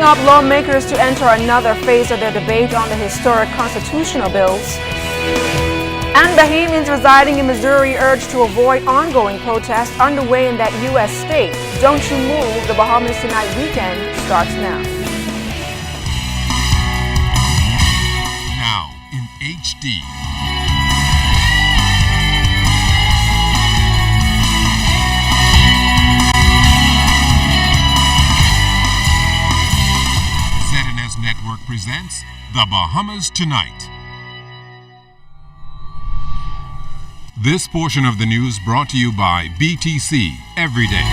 up lawmakers to enter another phase of their debate on the historic constitutional bills. And Bahamians residing in Missouri urged to avoid ongoing protests underway in that U.S. state. Don't you move, the Bahamas Tonight weekend starts now. Now in HD. ZNS Network presents The Bahamas Tonight. This portion of the news brought to you by BTC Every Day.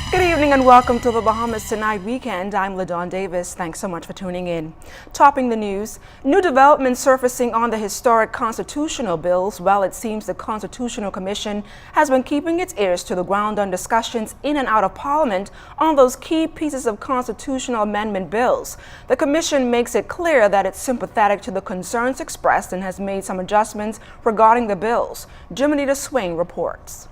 Good evening and welcome to the Bahamas Tonight weekend. I'm LaDawn Davis. Thanks so much for tuning in. Topping the news, new developments surfacing on the historic constitutional bills. Well, it seems the Constitutional Commission has been keeping its ears to the ground on discussions in and out of Parliament on those key pieces of constitutional amendment bills. The Commission makes it clear that it's sympathetic to the concerns expressed and has made some adjustments regarding the bills. Jiminita Swing reports.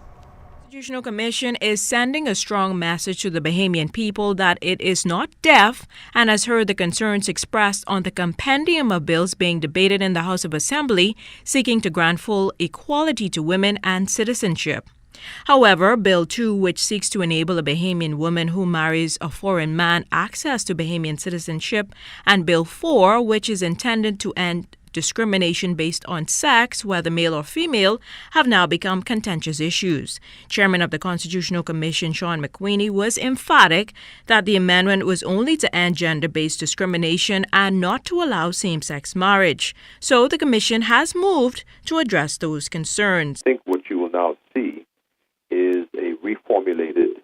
The Constitutional Commission is sending a strong message to the Bahamian people that it is not deaf and has heard the concerns expressed on the compendium of bills being debated in the House of Assembly seeking to grant full equality to women and citizenship. However, Bill 2, which seeks to enable a Bahamian woman who marries a foreign man access to Bahamian citizenship, and Bill 4, which is intended to end discrimination based on sex, whether male or female, have now become contentious issues. Chairman of the Constitutional Commission, Sean McQueenie, was emphatic that the amendment was only to end gender-based discrimination and not to allow same-sex marriage. So the Commission has moved to address those concerns. I think what you will now see is a reformulated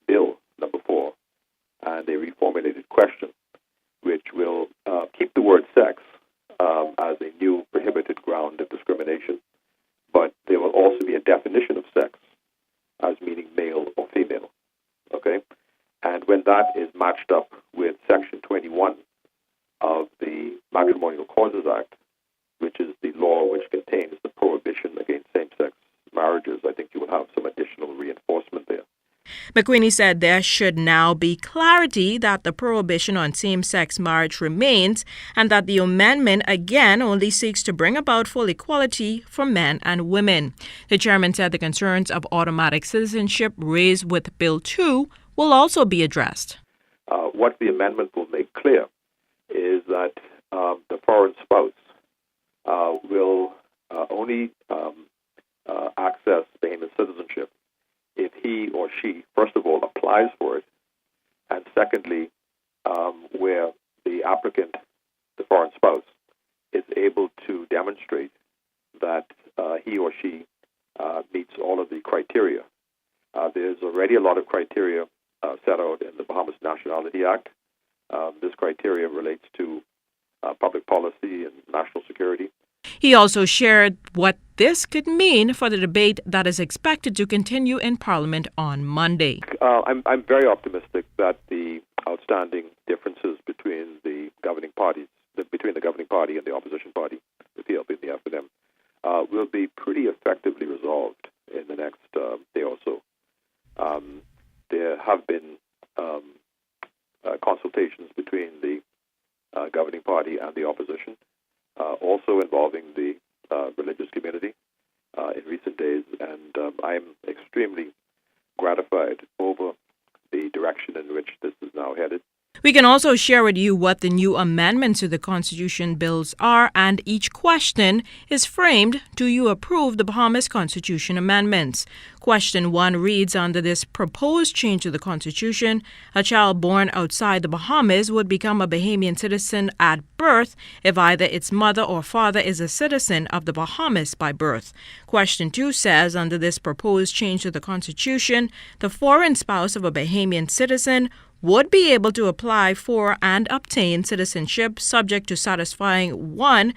bill, number 4, and a reformulated question, which will keep the word sex as a new prohibited ground of discrimination, but there will also be a definition of sex as meaning male or female, okay? And when that is matched up with Section 21 of the Matrimonial Causes Act, which is the law which contains the prohibition against same-sex marriages, I think you will have some additional reinforcement there. McQueenie said there should now be clarity that the prohibition on same-sex marriage remains and that the amendment again only seeks to bring about full equality for men and women. The chairman said the concerns of automatic citizenship raised with Bill 2 will also be addressed. What the amendment will make clear is that the foreign spouse will only access Bahamian citizenship if he or she, first of all, applies for it, and secondly, where the applicant, the foreign spouse, is able to demonstrate that he or she meets all of the criteria. There's already a lot of criteria set out in the Bahamas Nationality Act. This criteria relates to public policy and national security. He also shared what this could mean for the debate that is expected to continue in Parliament on Monday. I'm very optimistic that the outstanding differences between the governing parties, between the governing party and the opposition party, the PLP and the F&M, will be pretty effectively resolved in the next day or so. There have been consultations between the governing party and the opposition, also involving the religious community in recent days, and I'm extremely gratified over the direction in which this is now headed. We can also share with you what the new amendments to the Constitution bills are, and each question is framed, do you approve the Bahamas Constitution amendments? Question 1 reads, under this proposed change to the Constitution, a child born outside the Bahamas would become a Bahamian citizen at birth if either its mother or father is a citizen of the Bahamas by birth. Question 2 says, under this proposed change to the Constitution, the foreign spouse of a Bahamian citizen would be able to apply for and obtain citizenship subject to satisfying 1,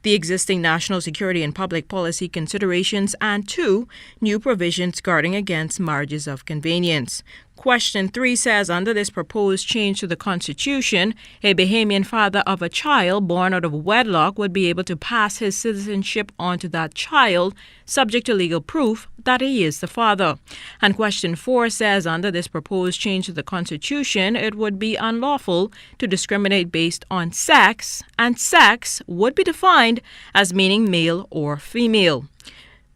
the existing national security and public policy considerations, and 2, new provisions guarding against marriages of convenience. Question 3 says, under this proposed change to the Constitution, a Bahamian father of a child born out of wedlock would be able to pass his citizenship on to that child, subject to legal proof that he is the father. And question 4 says, under this proposed change to the Constitution, it would be unlawful to discriminate based on sex, and sex would be defined as meaning male or female.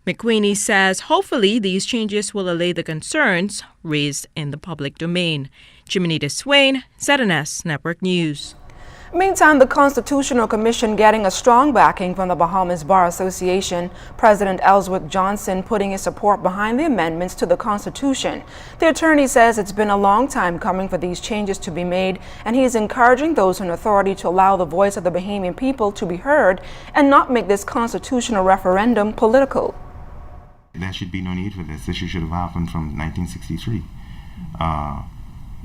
McQueenie says hopefully these changes will allay the concerns raised in the public domain. Jiminita Swain, ZNS Network News. Meantime, the Constitutional Commission getting a strong backing from the Bahamas Bar Association. President Ellsworth Johnson putting his support behind the amendments to the Constitution. The attorney says it's been a long time coming for these changes to be made, and he is encouraging those in authority to allow the voice of the Bahamian people to be heard and not make this constitutional referendum political. There should be no need for this. This should have happened from 1963.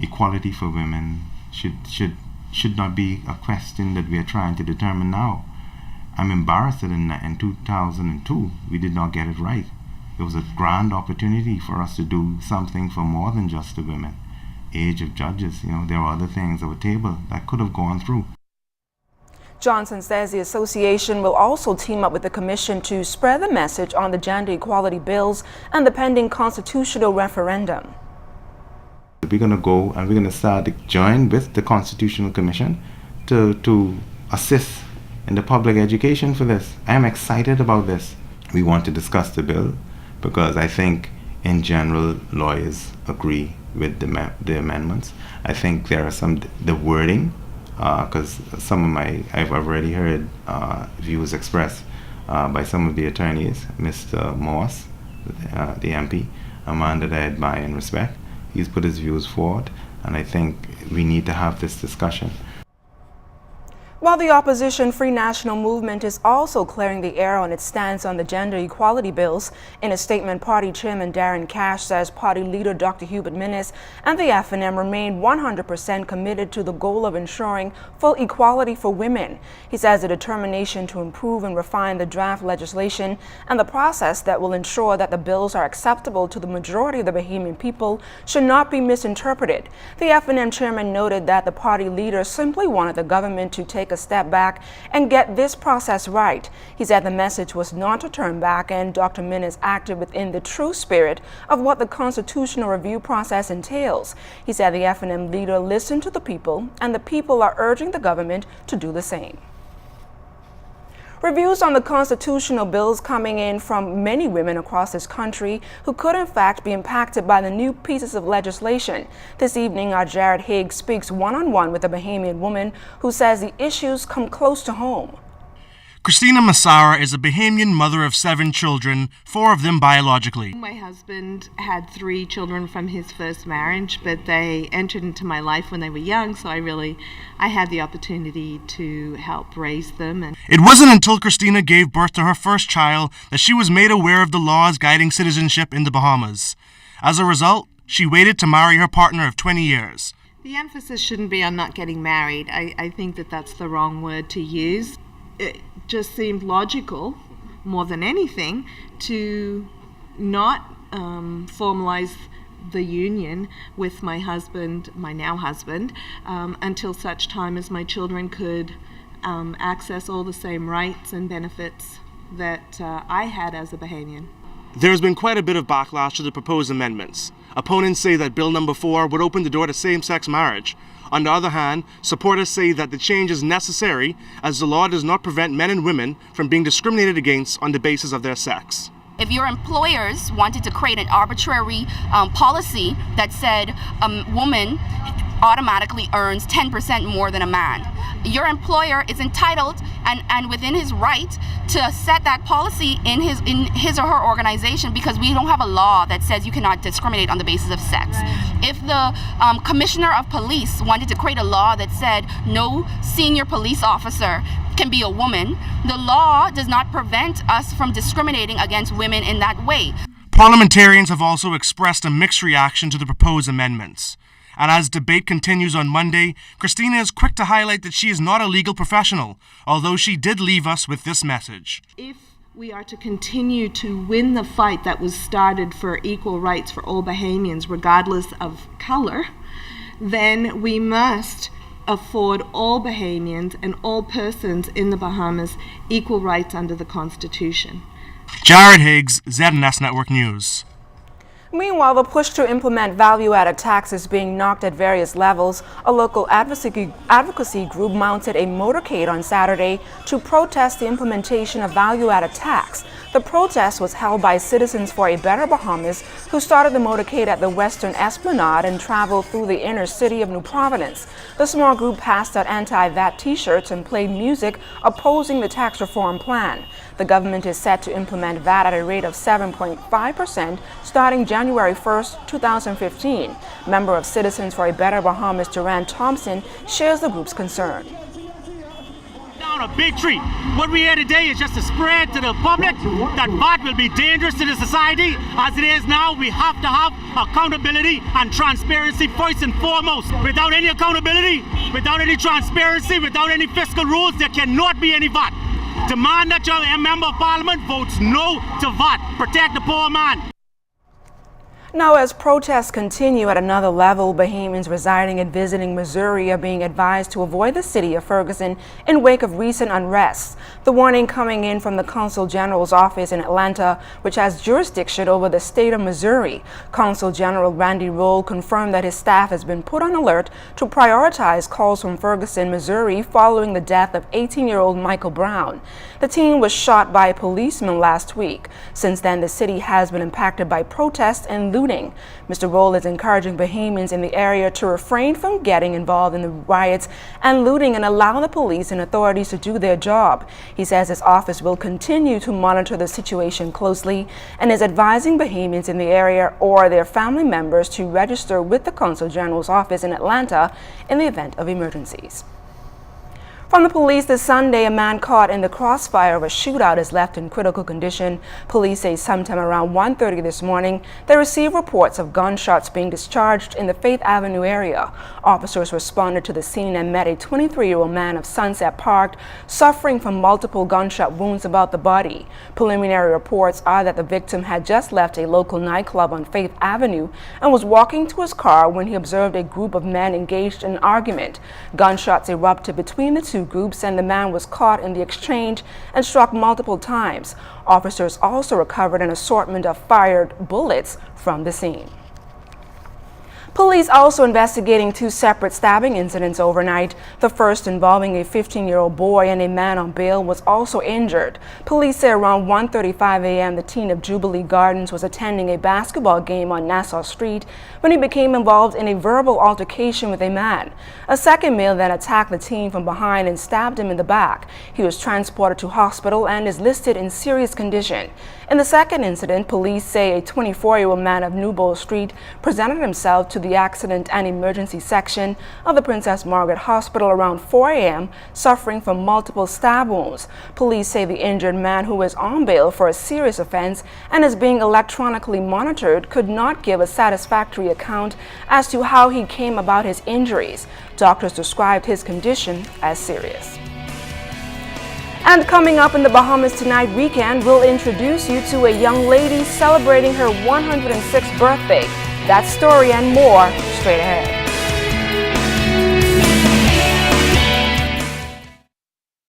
Equality for women should not be a question that we are trying to determine now. I'm embarrassed that in 2002 we did not get it right. It was a grand opportunity for us to do something for more than just the women. Age of judges, there are other things on the table that could have gone through. Johnson says the association will also team up with the commission to spread the message on the gender equality bills and the pending constitutional referendum. We're going to go and we're going to start to join with the Constitutional Commission to assist in the public education for this. I am excited about this. We want to discuss the bill because I think in general lawyers agree with the amendments. I think there are the wording, because I've already heard views expressed by some of the attorneys. Mr. Morse, the MP, a man that I admire and respect. He's put his views forward, and I think we need to have this discussion. While the opposition Free National Movement is also clearing the air on its stance on the gender equality bills, in a statement, Party Chairman Darren Cash says Party Leader Dr. Hubert Minnis and the FNM remain 100% committed to the goal of ensuring full equality for women. He says the determination to improve and refine the draft legislation and the process that will ensure that the bills are acceptable to the majority of the Bahamian people should not be misinterpreted. The FNM chairman noted that the party leader simply wanted the government to take a step back and get this process right. He said the message was not to turn back, and Dr. Minnis acted within the true spirit of what the constitutional review process entails. He said the FNM leader listened to the people, and the people are urging the government to do the same. Reviews on the constitutional bills coming in from many women across this country who could in fact be impacted by the new pieces of legislation. This evening, our Jared Higgs speaks one-on-one with a Bahamian woman who says the issues come close to home. Christina Massara is a Bahamian mother of 7 children, 4 of them biologically. My husband had 3 children from his first marriage, but they entered into my life when they were young, so I had the opportunity to help raise them. It wasn't until Christina gave birth to her first child that she was made aware of the laws guiding citizenship in the Bahamas. As a result, she waited to marry her partner of 20 years. The emphasis shouldn't be on not getting married. I think that that's the wrong word to use. It just seemed logical, more than anything, to not formalize the union with my husband, my now husband, until such time as my children could access all the same rights and benefits that I had as a Bahamian. There's been quite a bit of backlash to the proposed amendments. Opponents say that Bill number 4 would open the door to same-sex marriage. On the other hand, supporters say that the change is necessary as the law does not prevent men and women from being discriminated against on the basis of their sex. If your employers wanted to create an arbitrary policy that said a woman automatically earns 10% more than a man, your employer is entitled and within his right to set that policy in his or her organization, because we don't have a law that says you cannot discriminate on the basis of sex. If the commissioner of police wanted to create a law that said no senior police officer can be a woman, the law does not prevent us from discriminating against women in that way. Parliamentarians have also expressed a mixed reaction to the proposed amendments. And as debate continues on Monday, Christina is quick to highlight that she is not a legal professional, although she did leave us with this message. If we are to continue to win the fight that was started for equal rights for all Bahamians, regardless of color, then we must afford all Bahamians and all persons in the Bahamas equal rights under the Constitution. Jared Higgs, ZNS Network News. Meanwhile, the push to implement value-added tax is being knocked at various levels. A local advocacy group mounted a motorcade on Saturday to protest the implementation of value-added tax. The protest was held by Citizens for a Better Bahamas, who started the motorcade at the Western Esplanade and traveled through the inner city of New Providence. The small group passed out anti-VAT t-shirts and played music opposing the tax reform plan. The government is set to implement VAT at a rate of 7.5% starting January 1st, 2015. Member of Citizens for a Better Bahamas, Duran Thompson, shares the group's concern. Down a big tree. What we hear today is just to spread to the public that VAT will be dangerous to the society. As it is now, we have to have accountability and transparency first and foremost. Without any accountability, without any transparency, without any fiscal rules, there cannot be any VAT. Demand that your member of parliament votes no to VAT. Protect the poor man. Now, as protests continue at another level, Bahamians residing and visiting Missouri are being advised to avoid the city of Ferguson in wake of recent unrest. The warning coming in from the Consul General's office in Atlanta, which has jurisdiction over the state of Missouri. Consul General Randy Roll confirmed that his staff has been put on alert to prioritize calls from Ferguson, Missouri, following the death of 18-year-old Michael Brown. The teen was shot by a policeman last week. Since then, the city has been impacted by protests and looting. Mr. Roll is encouraging Bahamians in the area to refrain from getting involved in the riots and looting and allow the police and authorities to do their job. He says his office will continue to monitor the situation closely and is advising Bahamians in the area or their family members to register with the Consul General's office in Atlanta in the event of emergencies. From the police this Sunday, a man caught in the crossfire of a shootout is left in critical condition. Police say sometime around 1:30 this morning, they received reports of gunshots being discharged in the Faith Avenue area. Officers responded to the scene and met a 23-year-old man of Sunset Park suffering from multiple gunshot wounds about the body. Preliminary reports are that the victim had just left a local nightclub on Faith Avenue and was walking to his car when he observed a group of men engaged in an argument. Gunshots erupted between the two groups and the man was caught in the exchange and struck multiple times. Officers also recovered an assortment of fired bullets from the scene. Police also investigating two separate stabbing incidents overnight. The first involving a 15-year-old boy and a man on bail was also injured. Police say around 1:35 a.m. the teen of Jubilee Gardens was attending a basketball game on Nassau Street when he became involved in a verbal altercation with a man. A second male then attacked the teen from behind and stabbed him in the back. He was transported to hospital and is listed in serious condition. In the second incident, police say a 24-year-old man of Newbold Street presented himself to the accident and emergency section of the Princess Margaret Hospital around 4 a.m., suffering from multiple stab wounds. Police say the injured man, who is on bail for a serious offense and is being electronically monitored, could not give a satisfactory account as to how he came about his injuries. Doctors described his condition as serious. And coming up in the Bahamas Tonight weekend, we'll introduce you to a young lady celebrating her 106th birthday. That story and more straight ahead.